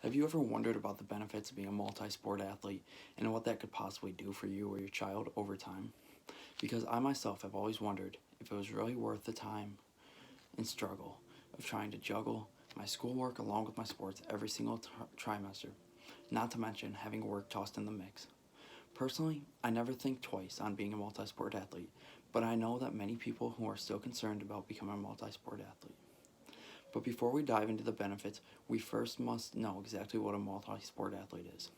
Have you ever wondered about the benefits of being a multi-sport athlete and what that could possibly do for you or your child over time? Because I myself have always wondered if it was really worth the time and struggle of trying to juggle my schoolwork along with my sports every single trimester, not to mention having work tossed in the mix. Personally, I never think twice on being a multi-sport athlete, but I know that many people who are still concerned about becoming a multi-sport athlete. But before we dive into the benefits, we first must know exactly what a multi-sport athlete is.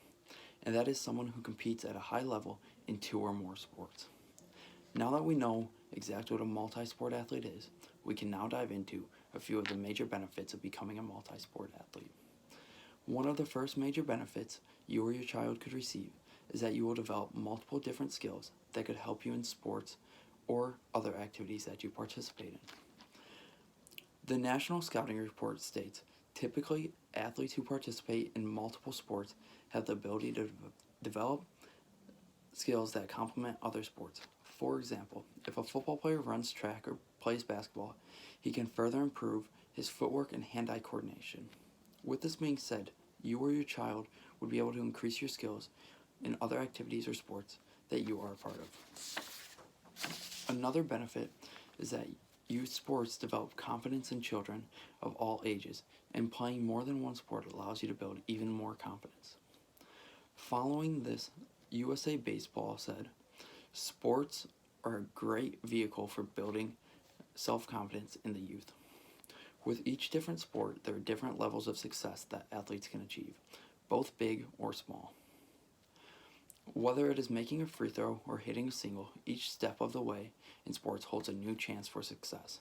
And that is someone who competes at a high level in two or more sports. Now that we know exactly what a multi-sport athlete is, we can now dive into a few of the major benefits of becoming a multi-sport athlete. One of the first major benefits you or your child could receive is that you will develop multiple different skills that could help you in sports or other activities that you participate in. The National Scouting Report states, typically athletes who participate in multiple sports have the ability to develop skills that complement other sports. For example, if a football player runs track or plays basketball, he can further improve his footwork and hand-eye coordination. With this being said, you or your child would be able to increase your skills in other activities or sports that you are a part of. Another benefit is that youth sports develop confidence in children of all ages, and playing more than one sport allows you to build even more confidence. Following this, USA Baseball said, sports are a great vehicle for building self-confidence in the youth. With each different sport, there are different levels of success that athletes can achieve, both big or small. Whether it is making a free throw or hitting a single, each step of the way in sports holds a new chance for success.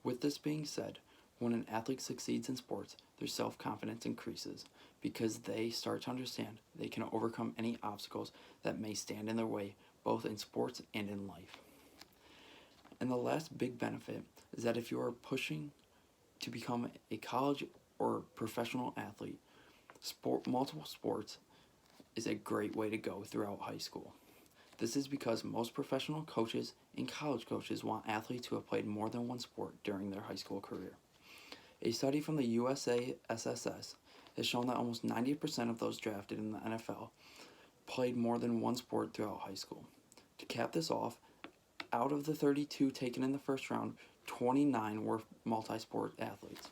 With this being said, when an athlete succeeds in sports, their self-confidence increases because they start to understand they can overcome any obstacles that may stand in their way, both in sports and in life. And the last big benefit is that if you are pushing to become a college or professional athlete, multiple sports is a great way to go throughout high school. This is because most professional coaches and college coaches want athletes who have played more than one sport during their high school career. A study from the USA SSS has shown that almost 90% of those drafted in the NFL played more than one sport throughout high school. To cap this off, out of the 32 taken in the first round, 29 were multi-sport athletes.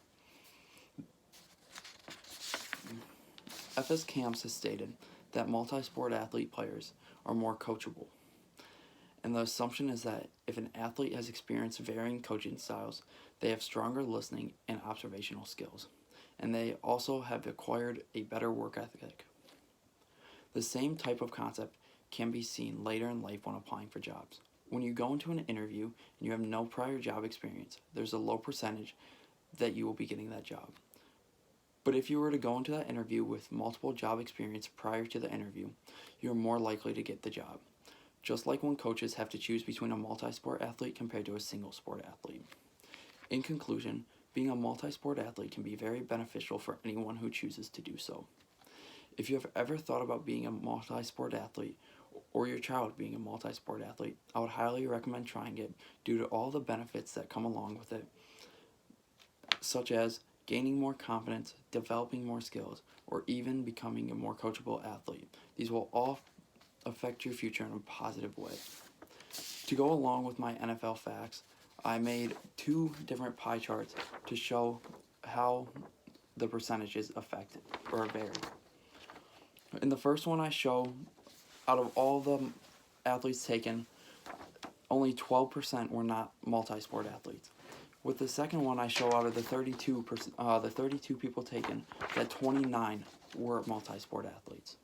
FS Camps has stated that multi-sport athlete players are more coachable. And the assumption is that if an athlete has experienced varying coaching styles, they have stronger listening and observational skills, and they also have acquired a better work ethic. The same type of concept can be seen later in life when applying for jobs. When you go into an interview and you have no prior job experience, there's a low percentage that you will be getting that job. But if you were to go into that interview with multiple job experience prior to the interview, you're more likely to get the job. Just like when coaches have to choose between a multi-sport athlete compared to a single sport athlete. In conclusion, being a multi-sport athlete can be very beneficial for anyone who chooses to do so. If you have ever thought about being a multi-sport athlete or your child being a multi-sport athlete, I would highly recommend trying it due to all the benefits that come along with it, such as gaining more confidence, developing more skills, or even becoming a more coachable athlete. These will all affect your future in a positive way. To go along with my NFL facts, I made two different pie charts to show how the percentages affect or vary. In the first one I show, out of all the athletes taken, only 12% were not multi-sport athletes. With the second one, I show out of the 32 people taken, that 29 were multi-sport athletes.